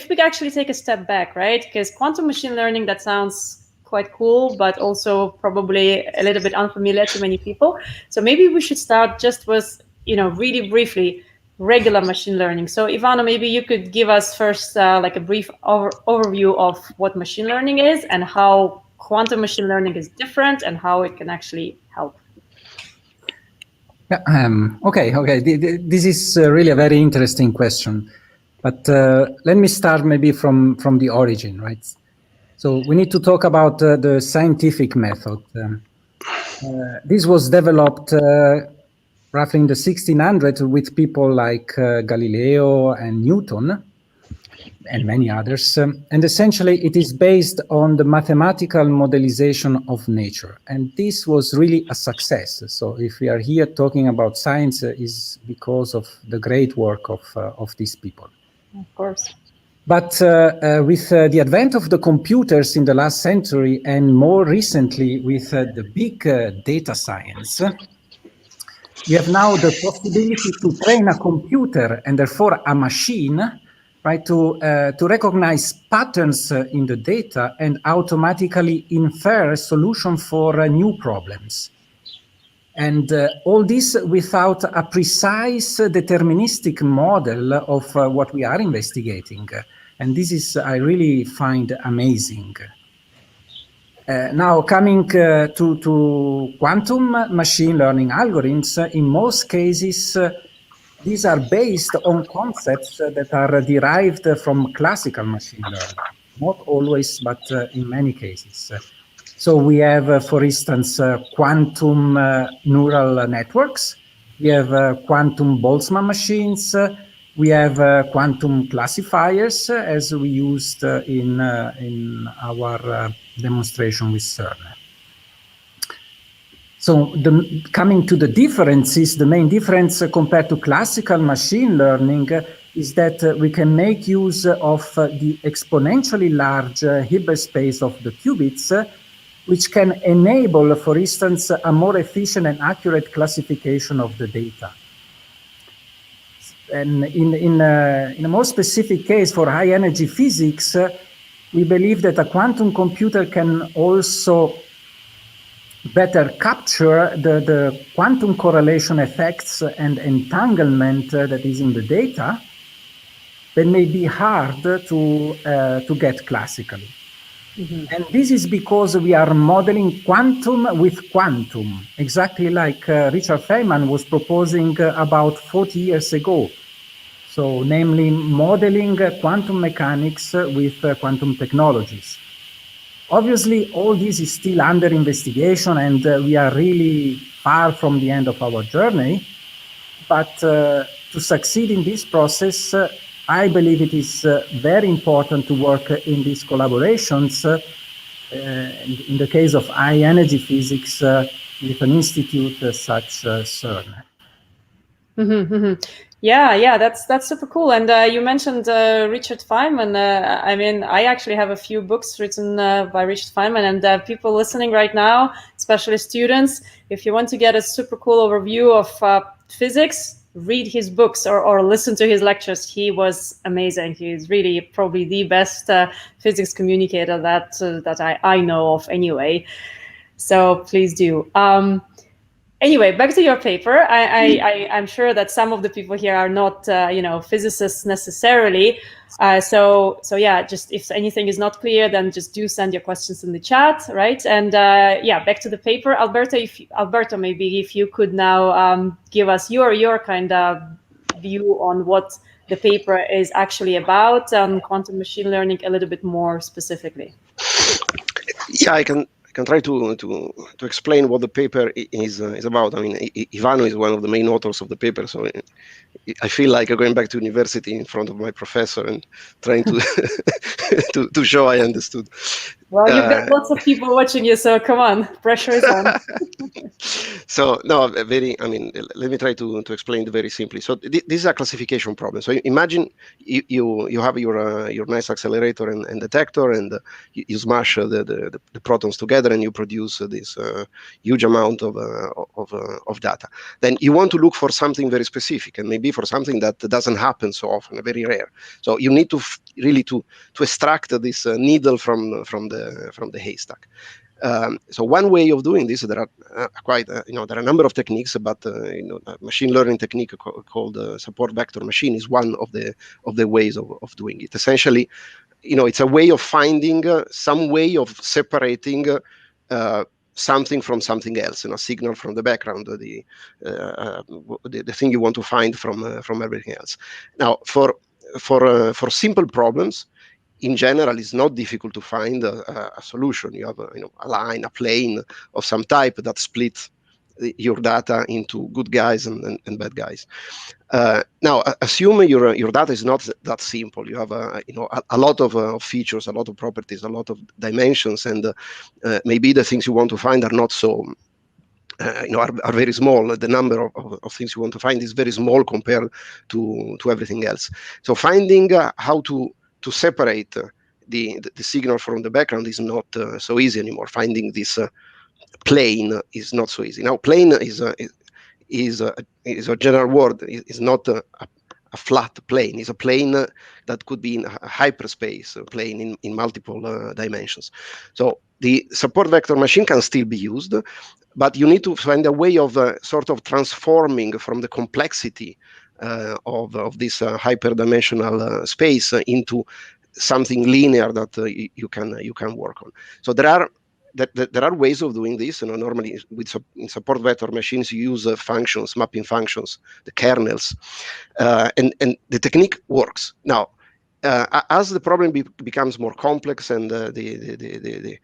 we actually take a step back, right? Because quantum machine learning, that sounds quite cool, but also probably a little bit unfamiliar to many people. So maybe we should start just with, really briefly, regular machine learning. So Ivana, maybe you could give us first like a brief overview of what machine learning is and how quantum machine learning is different and how it can actually help. Yeah, okay. This is really a very interesting question. But let me start maybe from the origin, right? So we need to talk about the scientific method. This was developed roughly in the 1600s with people like Galileo and Newton and many others. And essentially, it is based on the mathematical modelization of nature. And this was really a success. So if we are here talking about science, is because of the great work of these people. Of course. But with the advent of the computers in the last century, and more recently with the big data science, we have now the possibility to train a computer and therefore a machine, right, to recognize patterns in the data and automatically infer a solution for new problems. And all this without a precise deterministic model of what we are investigating. And this is, I really find amazing. Now coming to quantum machine learning algorithms, in most cases, these are based on concepts that are derived from classical machine learning. Not always, but in many cases. So we have, for instance, quantum neural networks. We have quantum Boltzmann machines. We have quantum classifiers, as we used in our demonstration with CERN. So coming to the differences, the main difference compared to classical machine learning is that we can make use of the exponentially large Hilbert space of the qubits, which can enable, for instance, a more efficient and accurate classification of the data. And in a more specific case for high energy physics, we believe that a quantum computer can also better capture the quantum correlation effects and entanglement that is in the data that may be hard to get classically. Mm-hmm. And this is because we are modeling quantum with quantum, exactly like Richard Feynman was proposing about 40 years ago. So, namely, modeling quantum mechanics with quantum technologies. Obviously, all this is still under investigation, and we are really far from the end of our journey. But to succeed in this process, I believe it is very important to work in these collaborations, in the case of high energy physics, with an institute such as CERN. Yeah, that's super cool. And you mentioned Richard Feynman. I mean, I actually have a few books written by Richard Feynman, and people listening right now, especially students, if you want to get a super cool overview of physics, read his books or listen to his lectures. He was amazing. He's really probably the best physics communicator that I know of anyway. So please do. Anyway, back to your paper. I'm sure that some of the people here are not, physicists necessarily. So yeah, just if anything is not clear, then just do send your questions in the chat, right? And yeah, back to the paper, Alberto, maybe if you could now give us your kind of view on what the paper is actually about on quantum machine learning a little bit more specifically. Yeah, I can try to explain what the paper is about. I mean, Ivano is one of the main authors of the paper, so I feel like going back to university in front of my professor and trying to to show I understood. Well, you've got lots of people watching you, so come on, pressure is on. So no, I mean, let me try to explain it very simply. So this is a classification problem. So imagine you have your nice accelerator and detector, and you smash the protons together, and you produce this huge amount of data. Then you want to look for something very specific, and maybe for something that doesn't happen so often, very rare. So you need to really to extract this needle from the haystack. So one way of doing this, there are quite, there are a number of techniques, but a machine learning technique called support vector machine is one of the ways of doing it. Essentially, it's a way of finding some way of separating something from something else, a signal from the background, the thing you want to find from everything else. Now, for simple problems, in general, it's not difficult to find a solution. You have a line, a plane of some type that splits your data into good guys and bad guys. Now, assume your data is not that simple. You have a lot of features, a lot of properties, a lot of dimensions, and maybe the things you want to find are not so. Are very small. The number of things you want to find is very small compared to everything else. So finding how to separate the signal from the background is not so easy anymore. Finding this plane is not so easy. Now, plane is a general word. It's not a flat plane. It's a plane that could be in a hyperspace, a plane in multiple dimensions. So the support vector machine can still be used, but you need to find a way of sort of transforming from the complexity of this hyperdimensional space into something linear that you can work on. So there are ways of doing this. Normally in support vector machines you use functions, mapping functions, the kernels, and the technique works. Now, as the problem becomes more complex and the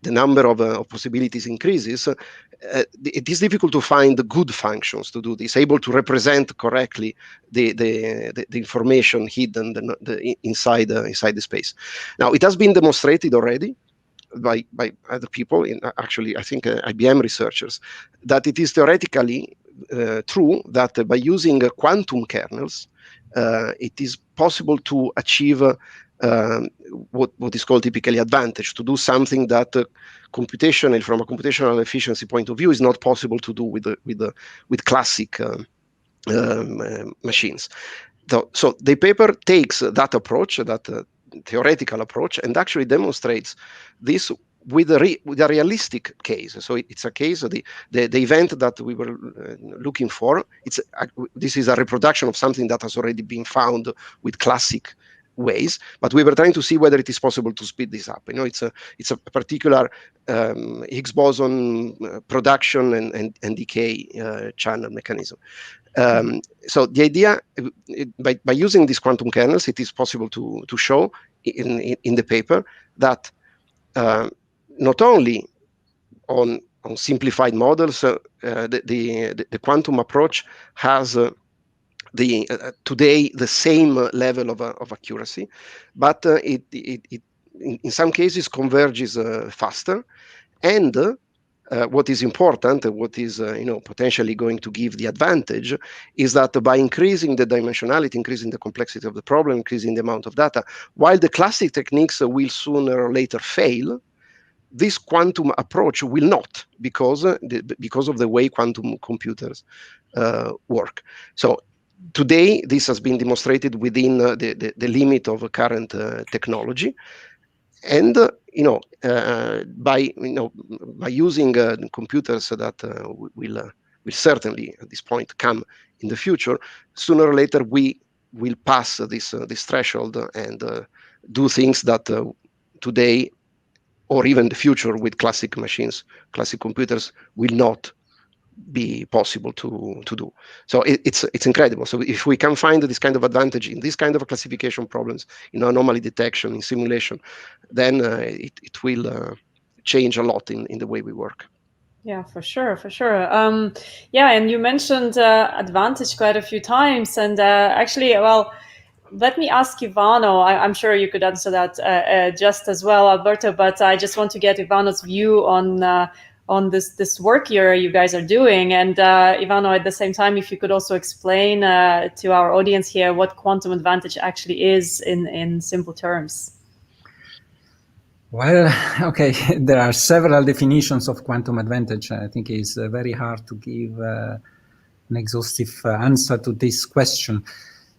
number of possibilities increases, it is difficult to find the good functions to do this, able to represent correctly the information hidden inside the space. Now, it has been demonstrated already by other people, actually, I think IBM researchers, that it is theoretically true that by using quantum kernels, it is possible to achieve what is called typically advantage, to do something that computationally, from a computational efficiency point of view, is not possible to do with classic machines. So the paper takes that approach, that theoretical approach, and actually demonstrates this with a realistic case. So it's a case, the event that we were looking for, this is a reproduction of something that has already been found with classic ways, but we were trying to see whether it is possible to speed this up. It's a particular Higgs boson production and decay channel mechanism. So the idea, by using these quantum kernels, it is possible to show in the paper that not only on simplified models, the quantum approach has today the same level of accuracy, but it in some cases converges faster, and what is important, what is potentially going to give the advantage, is that by increasing the dimensionality, increasing the complexity of the problem, increasing the amount of data, while the classic techniques will sooner or later fail, this quantum approach will not, because of the way quantum computers work. So today, this has been demonstrated within the limit of current technology, and by using computers that will certainly at this point come in the future, sooner or later we will pass this threshold and do things that today, or even the future with classic machines, classic computers, will not be possible to do. So it's incredible. So if we can find this kind of advantage in this kind of classification problems, in anomaly detection, in simulation, then it will change a lot in the way we work. Yeah, for sure, for sure. Yeah, and you mentioned advantage quite a few times, and actually, well, let me ask Ivano. I'm sure you could answer that just as well, Alberto. But I just want to get Ivano's view on this work here you guys are doing. And Ivano, at the same time, if you could also explain to our audience here what quantum advantage actually is in simple terms. Well, okay, there are several definitions of quantum advantage. I think it's very hard to give an exhaustive answer to this question.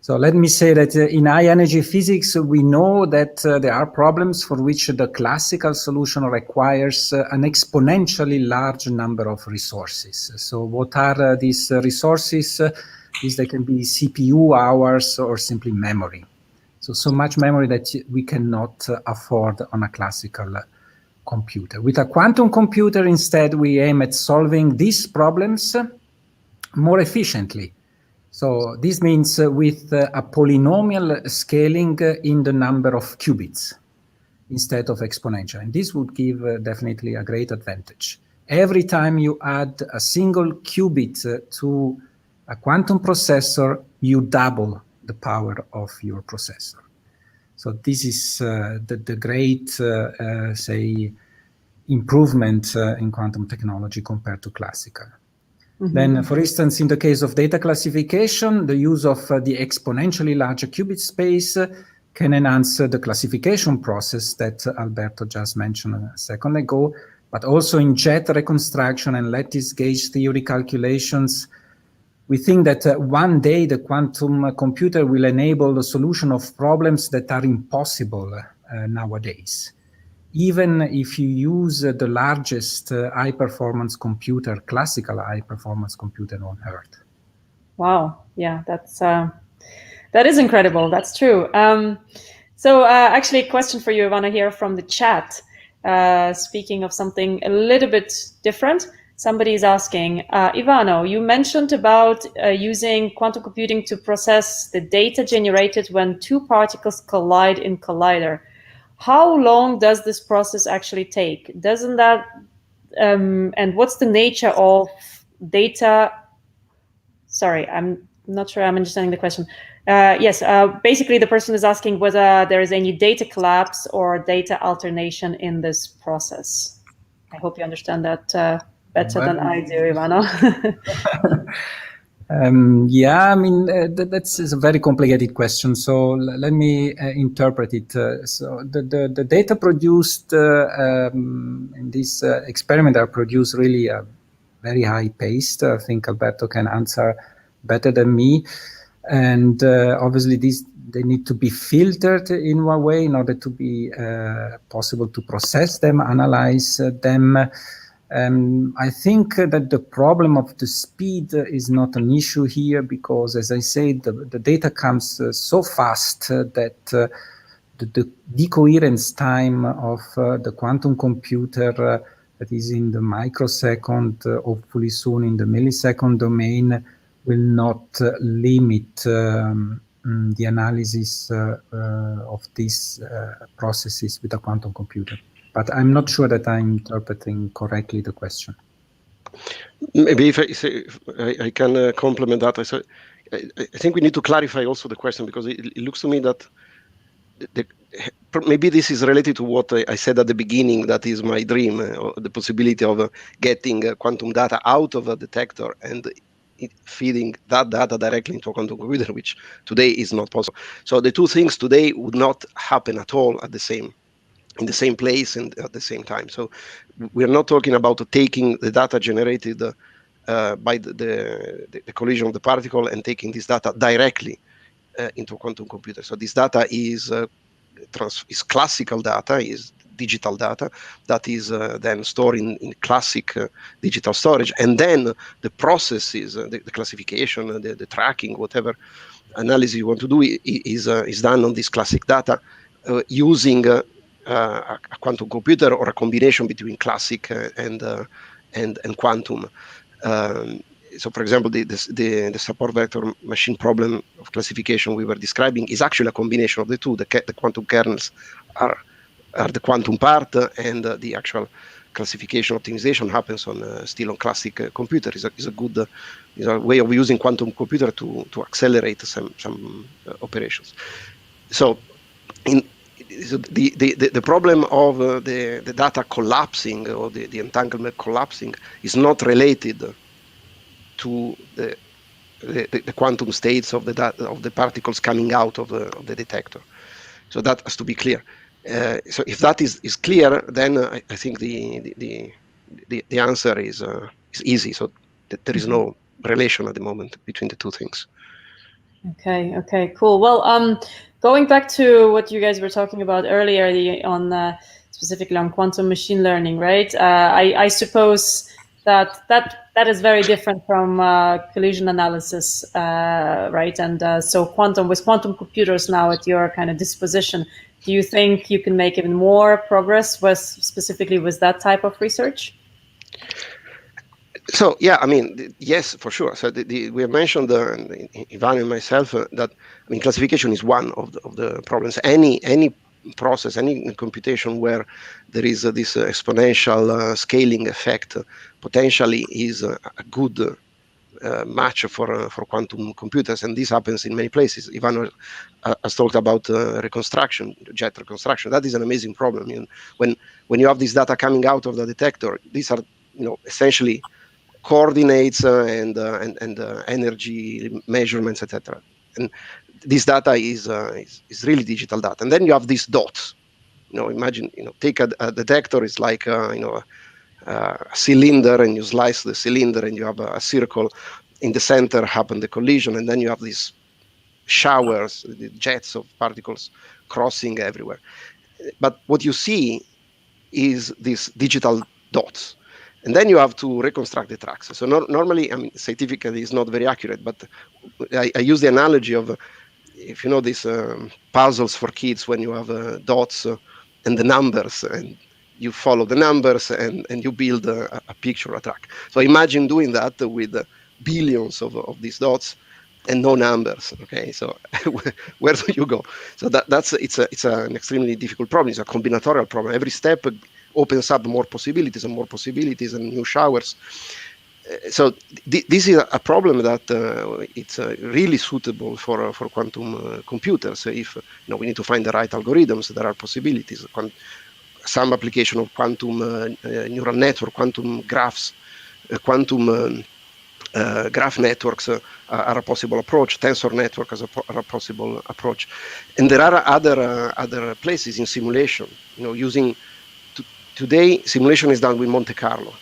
So let me say that in high energy physics, we know that there are problems for which the classical solution requires an exponentially large number of resources. So what are these resources? They can be CPU hours or simply memory. So much memory that we cannot afford on a classical computer. With a quantum computer, instead, we aim at solving these problems more efficiently. So this means with a polynomial scaling in the number of qubits instead of exponential. And this would give definitely a great advantage. Every time you add a single qubit to a quantum processor, you double the power of your processor. So this is the great, say, improvement in quantum technology compared to classical. Mm-hmm. Then, for instance, in the case of data classification, the use of the exponentially larger qubit space can enhance the classification process that Alberto just mentioned a second ago, but also in jet reconstruction and lattice gauge theory calculations. We think that one day the quantum computer will enable the solution of problems that are impossible nowadays, even if you use the largest high-performance computer, classical high-performance computer on Earth. Wow, yeah, that is incredible. That's true. So actually, a question for you, Ivana, here from the chat. Speaking of something a little bit different, somebody is asking, Ivano, you mentioned about using quantum computing to process the data generated when two particles collide in collider. How long does this process actually take? Doesn't that, and what's the nature of data? Sorry, I'm not sure I'm understanding the question. Yes, basically the person is asking whether there is any data collapse or data alternation in this process. I hope you understand that better than I do, Ivano. Yeah, I mean, that's a very complicated question. So let me interpret it. So the data produced in this experiment are produced really very high paced. I think Alberto can answer better than me. And obviously they need to be filtered in one way in order to be possible to process them, analyze them. I think that the problem of the speed is not an issue here because, as I said, the data comes so fast that the decoherence time of the quantum computer that is in the microsecond, hopefully soon in the millisecond domain, will not limit the analysis of these processes with a quantum computer. But I'm not sure that I'm interpreting correctly the question. Maybe if I can complement that. I think we need to clarify also the question because it looks to me that maybe this is related to what I said at the beginning, that is my dream, the possibility of getting quantum data out of a detector and feeding that data directly into a quantum computer, which today is not possible. So the two things today would not happen at all in the same place and at the same time. So we're not talking about taking the data generated by the collision of the particle and taking this data directly into a quantum computer. So this data is classical data, is digital data that is then stored in classic digital storage, and then the processes, the classification, the tracking, whatever analysis you want to do is done on this classic data using a quantum computer or a combination between classic and quantum. So, for example, the support vector machine problem of classification we were describing is actually a combination of the two. The quantum kernels are the quantum part, and the actual classification optimization happens still on classic computer. Is a good way of using quantum computer to accelerate some operations. So, the problem of the data collapsing or the entanglement collapsing is not related to the quantum states of the particles coming out of the detector. So that has to be clear. So if that is clear, then I think the answer is easy. So there is no relation at the moment between the two things. Okay, cool. Well, going back to what you guys were talking about earlier, specifically on quantum machine learning, right? I suppose that is very different from collision analysis, right? And so with quantum computers now at your kind of disposition, do you think you can make even more progress specifically with that type of research? So yeah, I mean, yes, for sure. So we have mentioned, Ivan and myself, that classification is one of the problems. Any process, any computation where there is this exponential scaling effect, potentially is a good match for quantum computers, and this happens in many places. Ivan has talked about reconstruction, jet reconstruction. That is an amazing problem. When you have this data coming out of the detector, these are essentially coordinates and energy measurements, etc. And this data is really digital data. And then you have these dots. Imagine, take a detector. It's like a cylinder, and you slice the cylinder, and you have a circle. In the center happen the collision, and then you have these showers, the jets of particles crossing everywhere. But what you see is these digital dots. And then you have to reconstruct the tracks. So normally, scientifically, it's not very accurate, but I use the analogy of, if you know these puzzles for kids, when you have dots and the numbers, and you follow the numbers and you build a picture, a track. So imagine doing that with billions of these dots and no numbers. Okay, so where do you go? So it's an extremely difficult problem. It's a combinatorial problem. Every step opens up more possibilities and new showers. So this is a problem that it's really suitable for quantum computers. If we need to find the right algorithms, there are possibilities. Some application of quantum neural network, quantum graphs, quantum graph networks are a possible approach. Tensor network are a possible approach, and there are other places in simulation. Using today, simulation is done with Monte Carlo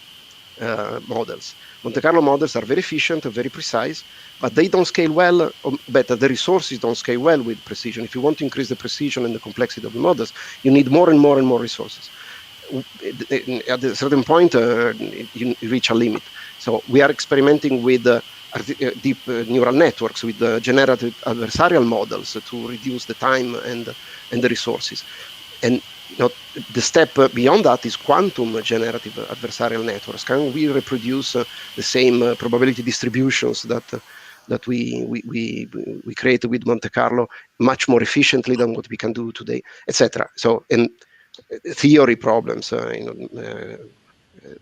models. Monte Carlo models are very efficient, very precise, but they don't scale well. But the resources don't scale well with precision. If you want to increase the precision and the complexity of the models, you need more and more and more resources. At a certain point, you reach a limit. So we are experimenting with deep neural networks, with generative adversarial models to reduce the time and the resources. And the step beyond that is quantum generative adversarial networks. Can we reproduce the same probability distributions that we create with Monte Carlo much more efficiently than what we can do today, etc. So, and theory problems.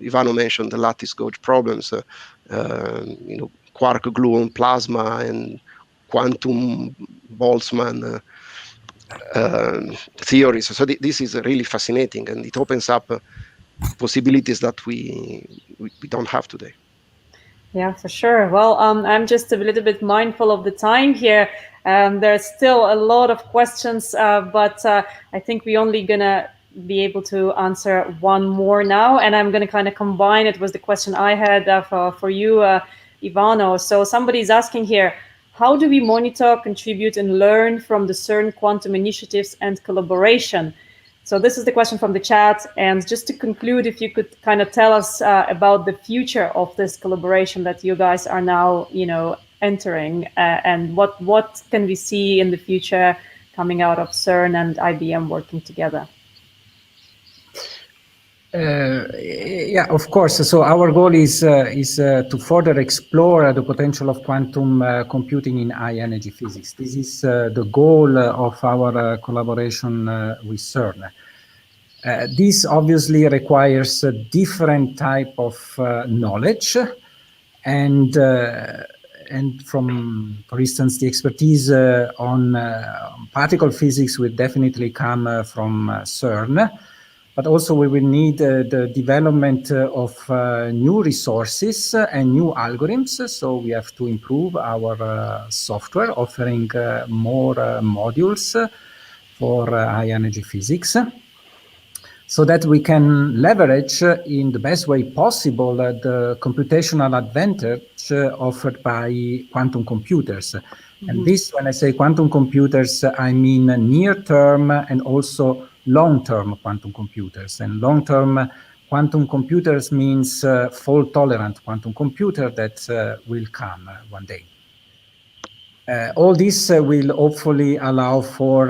Ivano mentioned the lattice gauge problems. Quark gluon plasma and quantum Boltzmann theories. So this is really fascinating, and it opens up possibilities that we don't have today. Yeah, for sure. Well, I'm just a little bit mindful of the time here. There's still a lot of questions, but I think we're only gonna be able to answer one more now, and I'm gonna kind of combine it with the question I had for you, Ivano. So somebody's asking here, how do we monitor, contribute, and learn from the CERN quantum initiatives and collaboration? So this is the question from the chat. And just to conclude, if you could kind of tell us about the future of this collaboration that you guys are now, entering, and what can we see in the future coming out of CERN and IBM working together? Yeah, of course. So our goal is to further explore the potential of quantum computing in high energy physics. This is the goal of our collaboration with CERN. This obviously requires a different type of knowledge, and from, for instance, the expertise on particle physics will definitely come from CERN. But also we will need the development of new resources and new algorithms. So we have to improve our software, offering more modules for high energy physics, so that we can leverage in the best way possible the computational advantage offered by quantum computers. And this, when I say quantum computers, I mean near-term and also long-term quantum computers. And long-term quantum computers means fault-tolerant quantum computer that will come one day. All this will hopefully allow for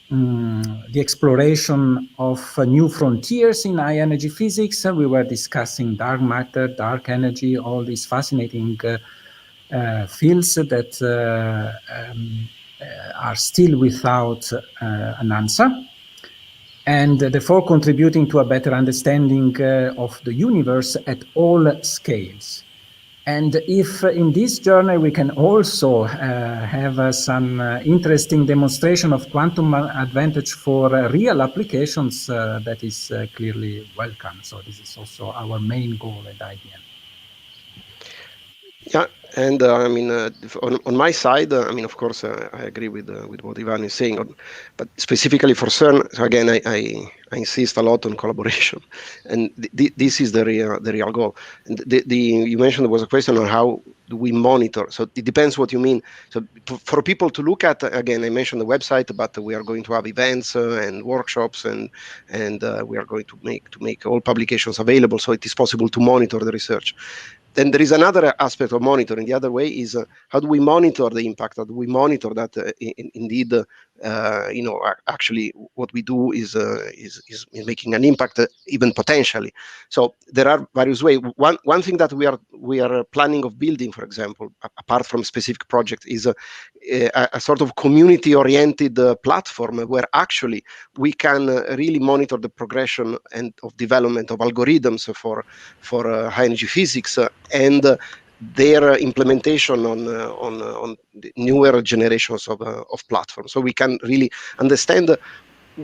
the exploration of new frontiers in high energy physics. We were discussing dark matter, dark energy, all these fascinating fields that are still without an answer, and therefore contributing to a better understanding of the universe at all scales. And if in this journey we can also have some interesting demonstration of quantum advantage for real applications, that is clearly welcome. So this is also our main goal at IBM. Yeah, and I mean, on my side, I mean, of course, I agree with what Ivan is saying, but specifically for CERN, so again, I insist a lot on collaboration, and this is the real goal. And you mentioned there was a question on how do we monitor. So it depends what you mean. So for people to look at, again, I mentioned the website, but we are going to have events and workshops, and we are going to make all publications available, so it is possible to monitor the research. Then there is another aspect of monitoring. The other way is how do we monitor the impact? How do we monitor that indeed, actually what we do is making an impact, even potentially. So there are various ways. One thing that we are planning of building, for example, apart from specific project, is a sort of community-oriented platform where actually we can really monitor the progression and of development of algorithms for high energy physics and their implementation on the newer generations of platforms. So we can really understand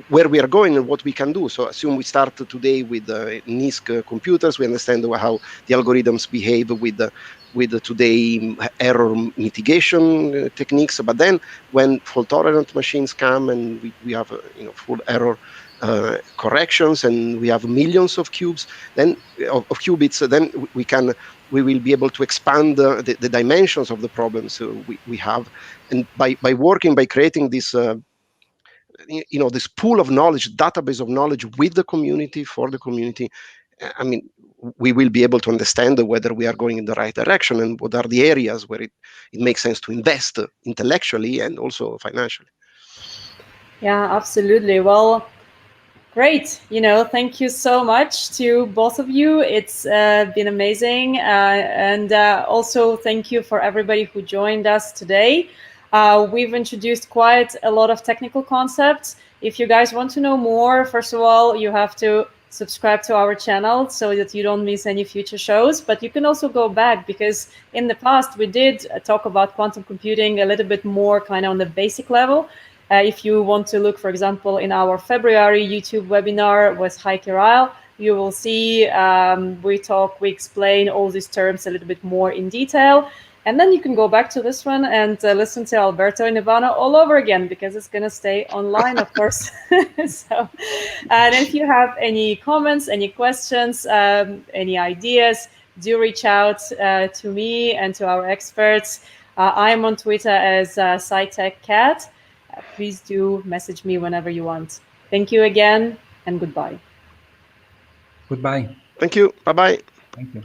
where we are going and what we can do. So assume we start today with NISQ computers, we understand how the algorithms behave with today error mitigation techniques. But then when fault-tolerant machines come and we have full error corrections, and we have millions of qubits, then we will be able to expand the dimensions of the problems we have, and by creating this this pool of knowledge, database of knowledge with the community, for the community, I mean, we will be able to understand whether we are going in the right direction and what are the areas where it makes sense to invest intellectually and also financially. Yeah, absolutely. Well, great. Thank you so much to both of you. It's been amazing. And also thank you for everybody who joined us today. We've introduced quite a lot of technical concepts. If you guys want to know more, first of all, you have to subscribe to our channel so that you don't miss any future shows. But you can also go back, because in the past we did talk about quantum computing a little bit more kind of on the basic level. If you want to look, for example, in our February YouTube webinar with Heike Ryle, you will see we explain all these terms a little bit more in detail. And then you can go back to this one and listen to Alberto and Ivana all over again, because it's going to stay online, of course. So, and if you have any comments, any questions, any ideas, do reach out to me and to our experts. I'm on Twitter as SciTechCat. Please do message me whenever you want. Thank you again, and goodbye. Goodbye. Thank you. Bye-bye. Thank you.